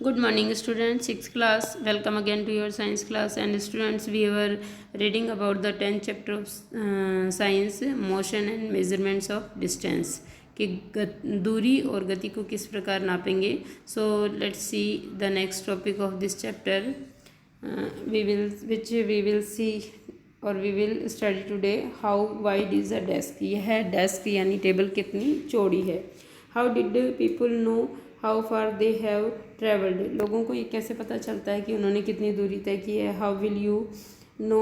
Good morning, students. Sixth class. Welcome again to your science class. And students, we were reading about the 10th chapter of science, motion and measurements of distance. कि दूरी और गति को किस प्रकार नापेंगे. So let's see the next topic of this chapter. We will see और we will study today how wide is a desk. यह desk यानी टेबल कितनी चौड़ी है. How did people know how far they have travelled. लोगों को ये कैसे पता चलता है कि उन्होंने कितनी दूरी तय की है. How will you know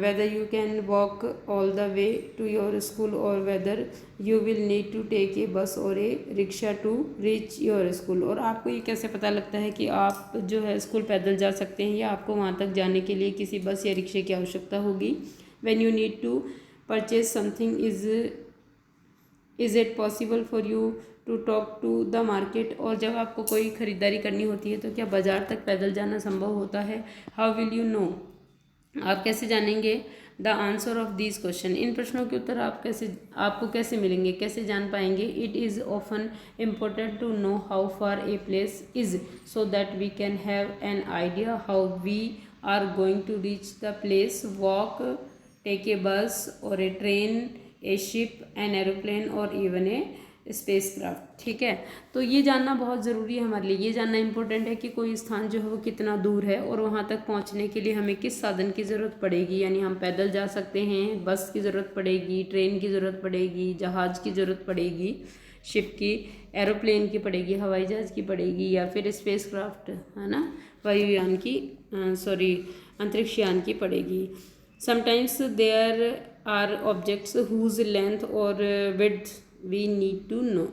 whether you can walk all the way to your school और whether you will need to take a bus और a rickshaw to reach your school. और आपको ये कैसे पता लगता है कि आप जो है स्कूल पैदल जा सकते हैं या आपको वहाँ तक जाने के लिए किसी बस या रिक्शे की आवश्यकता होगी. When you need to purchase something is it possible for you to talk to the market. और जब आपको कोई ख़रीदारी करनी होती है तो क्या बाज़ार तक पैदल जाना संभव होता है. How will you know. आप कैसे जानेंगे the answer of these question. इन प्रश्नों के उत्तर आपको कैसे मिलेंगे, कैसे जान पाएंगे. It is often important to know how far a place is so that we can have an idea how we are going to reach the place. Walk, take a bus और a train, a ship, an aeroplane और even a spacecraft. ठीक है, तो ये जानना बहुत ज़रूरी है हमारे लिए. ये जानना इम्पोर्टेंट है कि कोई स्थान जो है वो कितना दूर है और वहाँ तक पहुँचने के लिए हमें किस साधन की ज़रूरत पड़ेगी. यानी हम पैदल जा सकते हैं, बस की ज़रूरत पड़ेगी, ट्रेन की ज़रूरत पड़ेगी, जहाज़ की ज़रूरत पड़ेगी, शिप की, एरोप्लेन की पड़ेगी, हवाई जहाज़ की पड़ेगी, या फिर स्पेस क्राफ्ट है ना, वायुयान की अंतरिक्ष यान की पड़ेगी. Sometimes there are objects whose length और width we need to know.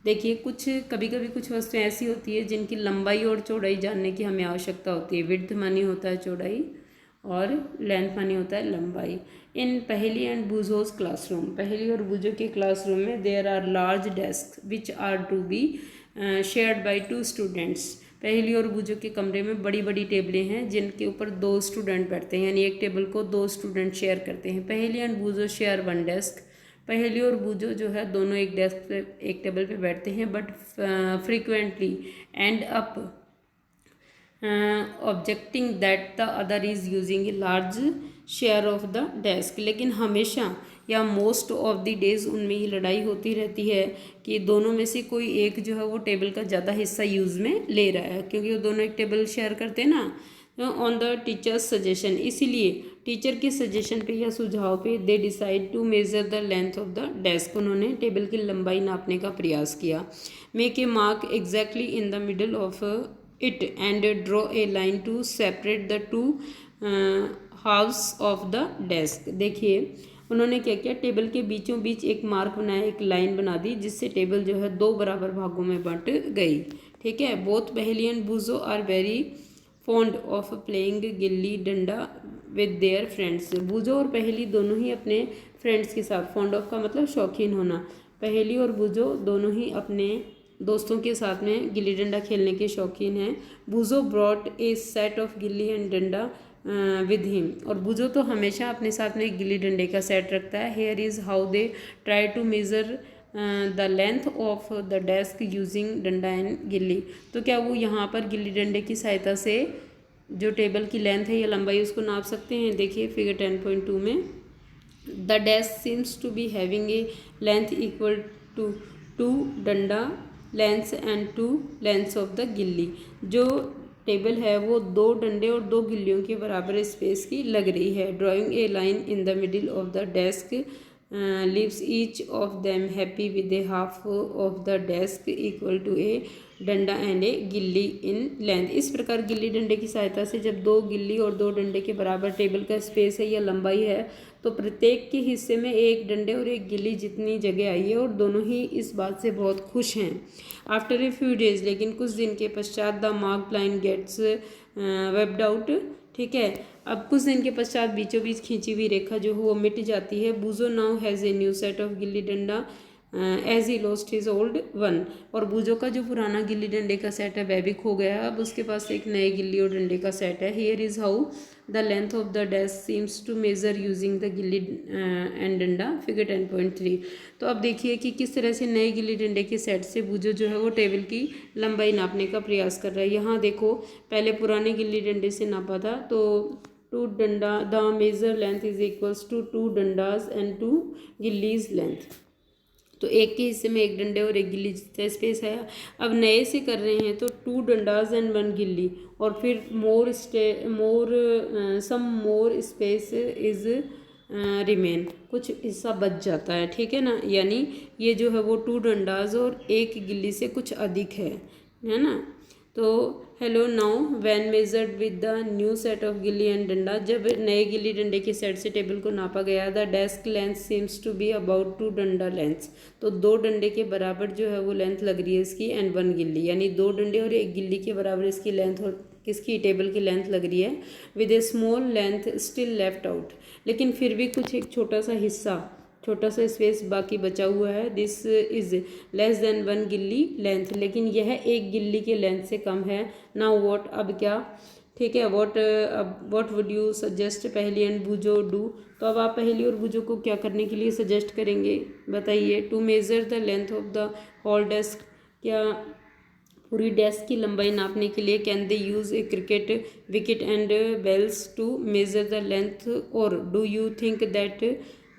देखिए, कभी कभी कुछ वस्तुएं ऐसी होती है जिनकी लंबाई और चौड़ाई जानने की हमें आवश्यकता होती है. विड्थ मानी होता है चौड़ाई और लेंथ मानी होता है लंबाई. इन पहेली एंड बूजोज क्लासरूम, पहेली और बूजो के क्लासरूम में there are large desk which are to be shared by 2 students. Paheli और बूजो के कमरे में बड़ी बड़ी टेबलें हैं जिनके ऊपर 2 स्टूडेंट बैठते हैं. यानी एक टेबल को 2 स्टूडेंट शेयर करते हैं. पहेली एंड बूजो शेयर 1 डेस्क. पहेली और बूजो जो है दोनों एक डेस्क पे, एक टेबल पे बैठते हैं. But frequently and up objecting that the other is using a large share of the desk. लेकिन हमेशा या मोस्ट ऑफ द डेज उनमें ये लड़ाई होती रहती है कि दोनों में से कोई एक जो है वो टेबल का ज़्यादा हिस्सा यूज़ में ले रहा है, क्योंकि वो दोनों एक टेबल शेयर करते हैं ना. ऑन द टीचर्स सजेशन, इसीलिए टीचर के सजेशन पे या सुझाव पे they decide to measure the length of the desk. उन्होंने टेबल की लंबाई नापने का प्रयास किया. Make a mark exactly in the middle of it and draw a line to separate the 2 halves of the desk. देखिए, उन्होंने क्या किया, टेबल के बीचों बीच एक मार्क बनाया, एक लाइन बना दी जिससे टेबल जो है 2 बराबर भागों में बंट गई. ठीक है. Both Paheli and Boojho are very fond of playing gilli danda with their friends. बूजो और पहेली दोनों ही अपने फ्रेंड्स के साथ, फॉन्ड ऑफ का मतलब शौकीन होना, पहेली और बूजो दोनों ही अपने दोस्तों के साथ में गिल्ली डंडा खेलने के शौकीन हैं. बूजो ब्रॉट ए सेट ऑफ गिल्ली एंड डंडा विद हिम. और बूजो तो हमेशा अपने साथ में गिल्ली डंडे का सेट रखता है. Here is how they try to measure the length of the desk using danda and gilli. तो क्या वो यहाँ पर गिल्ली डंडे की सहायता से जो टेबल की लेंथ है या लंबाई उसको नाप सकते हैं. देखिए फिगर 10.2 में, the desk seems to be having a length equal to 2 डंडा lengths and 2 lengths of the gilli. जो टेबल है वो 2 डंडे और 2 गिल्लियों के बराबर स्पेस की लग रही है. Drawing A line in the middle of the desk leaves each of them happy with a half of the desk equal to a डंडा एंड ए गिल्ली इन लेंथ. इस प्रकार गिल्ली डंडे की सहायता से जब 2 गिल्ली और 2 डंडे के बराबर टेबल का स्पेस है या लंबाई है तो प्रत्येक के हिस्से में एक डंडे और एक गिल्ली जितनी जगह आई है, और दोनों ही इस बात से बहुत खुश हैं. आफ्टर ए फ्यू डेज, लेकिन कुछ दिन के पश्चात, the mark line gets wiped out. ठीक है. अब कुछ दिन के पश्चात बीचों बीच खींची हुई रेखा जो है वो मिट जाती है. Boojho now has a new set of gilli danda as he lost his old one. और बूजो का जो पुराना गिल्ली डंडे का सेट है वह भी खो गया। अब उसके पास एक नए गिल्ली और डंडे का सेट है। Here is how the length of the desk seems to measure using the gilli and danda, figure 10.3। तो अब देखिए कि किस तरह से नए गिल्ली डंडे के सेट से बूजो जो है वो टेबल की लंबाई नापने का प्रयास कर रहा है। यहाँ देखो पहले पुराने गिल्ली डंडे से नापा था, तो 2 danda the measure length is equals to 2 dandas and 2 gillis length. तो एक के हिस्से में एक डंडे और एक गिल्ली जितना स्पेस है। अब नए से कर रहे हैं तो 2 डंडाज एंड 1 गिल्ली, और फिर सम मोर स्पेस इज रिमेन, कुछ हिस्सा बच जाता है, ठीक है ना। यानी ये जो है वो 2 डंडाज और एक गिल्ली से कुछ अधिक है ना। तो hello now when measured with the new set of गिल्ली एंड डंडा, जब नए गिल्ली डंडे के सेट से टेबल को नापा गया, the desk length seems to be about 2 डंडा लेंथ्स, तो 2 डंडे के बराबर जो है वो लेंथ लग रही है इसकी, एंड 1 गिल्ली, यानी 2 डंडे और एक गिल्ली के बराबर इसकी लेंथ और किसकी टेबल की लेंथ लग रही है, with A small length still left out, लेकिन फिर भी कुछ एक छोटा सा स्पेस बाकी बचा हुआ है। दिस इज लेस देन 1 गिल्ली लेंथ, लेकिन यह एक गिल्ली के लेंथ से कम है। नाउ व्हाट, अब क्या, ठीक है। व्हाट वुड यू सजेस्ट पहली एंड बूजो डू, तो अब आप पहली और बूजो को क्या करने के लिए सजेस्ट करेंगे बताइए। To measure the length of the whole desk, क्या पूरी डेस्क की लंबाई नापने के लिए can they use a cricket wicket and bails to measure the length, और do you think that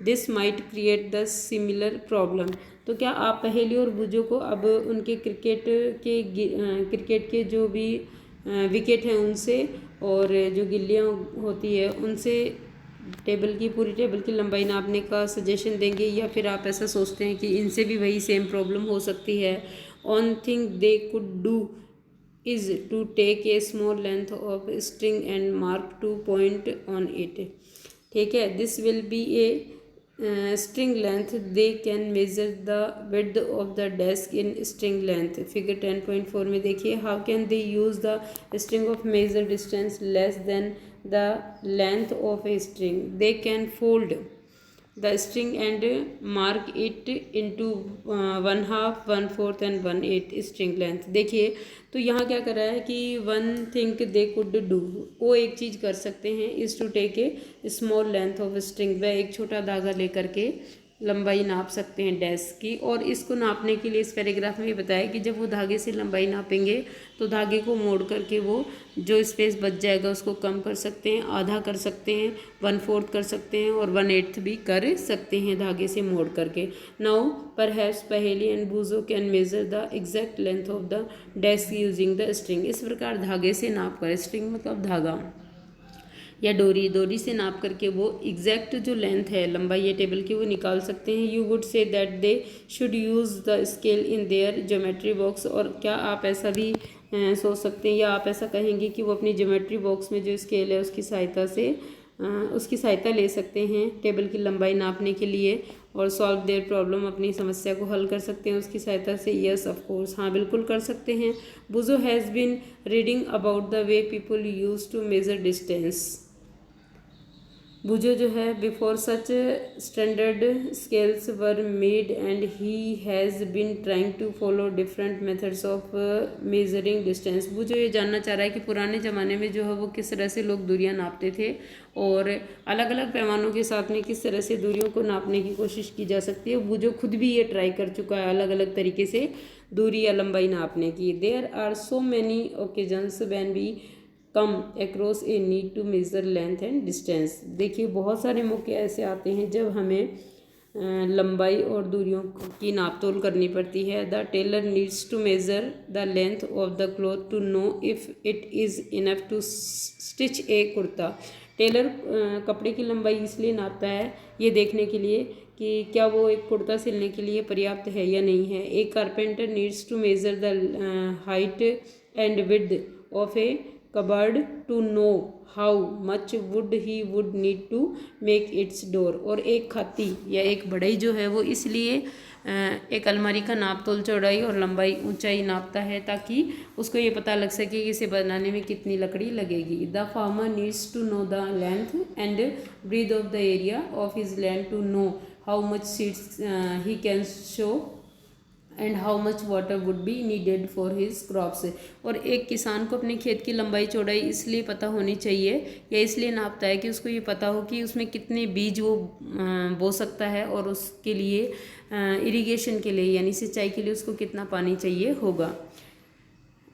this might create the similar problem. तो क्या आप पहेली और बूजो को अब उनके क्रिकेट के जो भी विकेट हैं उनसे और जो गिल्लियाँ होती है उनसे पूरी टेबल की लंबाई नापने का सजेशन देंगे, या फिर आप ऐसा सोचते हैं कि इनसे भी वही सेम प्रॉब्लम हो सकती है। One thing they could do is to take a small length of string and mark 2 point on it, ठीक है। This will be a string length, they can measure the width of the desk in string length, figure 10.4 में देखिए। How can they use the string of measure distance less than the length of a string, they can fold the string and mark it into 1/2, 1/4 and 1/8 string length। देखिए तो यहाँ क्या कर रहा है कि one thing they could do, वो एक चीज़ कर सकते हैं, is to take a small length of string, वह एक छोटा धागा लेकर के लंबाई नाप सकते हैं डेस्क की। और इसको नापने के लिए इस पैराग्राफ में ये बताया कि जब वो धागे से लंबाई नापेंगे तो धागे को मोड़ करके वो जो स्पेस बच जाएगा उसको कम कर सकते हैं, आधा कर सकते हैं, 1/4 कर सकते हैं और 1/8 भी कर सकते हैं धागे से मोड़ करके। नाउ परहैप्स पहेली and बूजो can measure the exact length of the desk using the string, इस प्रकार धागे से नाप कर, स्ट्रिंग मतलब धागा या डोरी से नाप करके वो एग्जैक्ट जो लेंथ है लंबाई है टेबल की वो निकाल सकते हैं। You would say that they should use the scale in their geometry box, और क्या आप ऐसा भी सोच सकते हैं या आप ऐसा कहेंगे कि वो अपनी ज्योमेट्री बॉक्स में जो स्केल है उसकी सहायता ले सकते हैं टेबल की लंबाई नापने के लिए और सॉल्व देयर प्रॉब्लम, अपनी समस्या को हल कर सकते हैं उसकी सहायता से। यस ऑफ कोर्स, हाँ बिल्कुल कर सकते हैं। Boojho has been reading about the way people use to measure distance, Boojho जो है before such standard scales were made and he has been trying to follow different methods of measuring distance. Boojho ये जानना चाह रहा है कि पुराने ज़माने में जो है वो किस तरह से लोग दूरियां नापते थे और अलग अलग पैमानों के साथ में किस तरह से दूरियों को नापने की कोशिश की जा सकती है। बूजो खुद भी ये ट्राई कर चुका है अलग अलग तरीके से दूरी या लंबाई नापने की। There are so many occasions when we come across a need to measure length and distance. देखिए बहुत सारे मौके ऐसे आते हैं जब हमें लंबाई और दूरियों की नापतोल करनी पड़ती है। The tailor needs to measure the length of the cloth to know if it is enough to stitch a kurta. Tailor कपड़े की लंबाई इसलिए नापता है ये देखने के लिए कि क्या वो एक कुर्ता सिलने के लिए पर्याप्त है या नहीं है। A carpenter needs to measure the height and width of a cupboard to know how much wood he would need to make its door. और एक खाती या एक बढ़ई जो है वो इसलिए एक अलमारी का नाप तोल चौड़ाई और लंबाई ऊंचाई नापता है ताकि उसको ये पता लग सके कि इसे बनाने में कितनी लकड़ी लगेगी। The farmer needs to know the length and breadth of the area of his land to know how much seeds he can show and how much water would be needed for his crops. और एक किसान को अपने खेत की लंबाई चौड़ाई इसलिए पता होनी चाहिए या इसलिए नापता है कि उसको ये पता हो कि उसमें कितने बीज वो बो सकता है और उसके लिए इरिगेशन के लिए यानी सिंचाई के लिए उसको कितना पानी चाहिए होगा।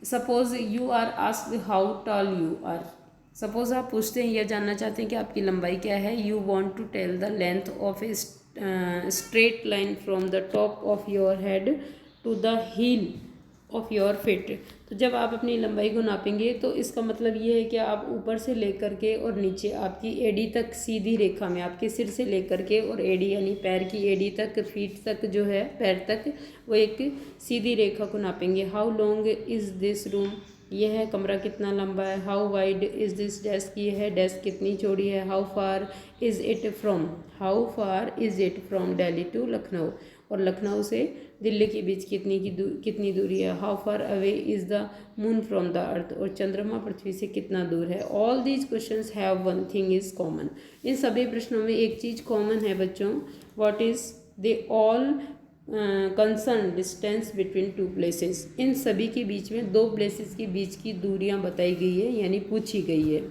Suppose you are asked how tall you are. Suppose आप पूछते हैं या जानना चाहते हैं कि आपकी लंबाई क्या है। You want to tell the length of a straight line from the top of your head to the heel of your feet. तो जब आप अपनी लंबाई को नापेंगे तो इसका मतलब ये है कि आप ऊपर से लेकर के और नीचे आपकी एडी तक सीधी रेखा में आपके सिर से लेकर के और एडी यानी पैर की एडी तक फीट तक जो है पैर तक वो एक सीधी रेखा को नापेंगे। How long is this room, यह है कमरा कितना लंबा है। How wide is this desk, ये है डेस्क कितनी चौड़ी है। How far is it from Delhi to Lucknow, और लखनऊ से दिल्ली के बीच कितनी दूरी है। How far away is the moon from the earth, और चंद्रमा पृथ्वी से कितना दूर है। All these questions have one thing is common, इन सभी प्रश्नों में एक चीज़ कॉमन है बच्चों। What is they all concern distance between two places, इन सभी के बीच में दो प्लेसेस के बीच की दूरियां बताई गई है यानी पूछी गई है।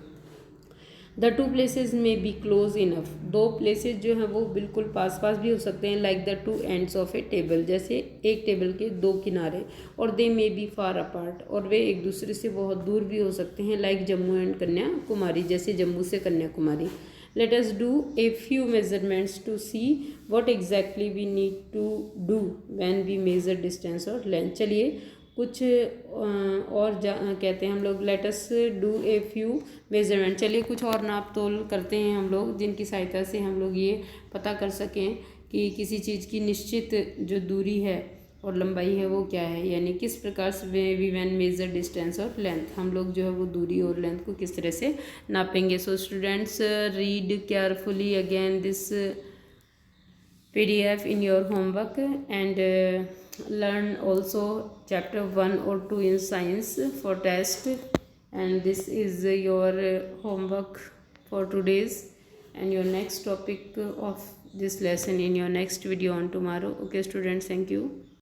द टू प्लेसेस में बी क्लोज इनफ, दो प्लेसेस जो हैं वो बिल्कुल पास पास भी हो सकते हैं। Like the two ends of A table, जैसे एक टेबल के दो किनारे। और दे मे बी फार अपार्ट, और वे एक दूसरे से बहुत दूर भी हो सकते हैं। लाइक जम्मू एंड कन्याकुमारी, जैसे जम्मू से Kanyakumari. Let us do a few measurements to see what exactly we need to do when we measure distance or length। चलिए कुछ और कहते हैं हम लोग let us do a few measurements। चलिए कुछ और नाप तोल करते हैं हम लोग जिनकी सहायता से हम लोग ये पता कर सकें कि किसी चीज़ की निश्चित जो दूरी है और लंबाई है वो क्या है, यानी किस प्रकार से वी वैन मेजर डिस्टेंस और लेंथ, हम लोग जो है वो दूरी और लेंथ को किस तरह से नापेंगे। So students read carefully again this PDF in your homework and learn also chapter 1 or 2 in science for test, and this is your homework for today's, and your next topic of this lesson in your next video on tomorrow. Okay students, thank you.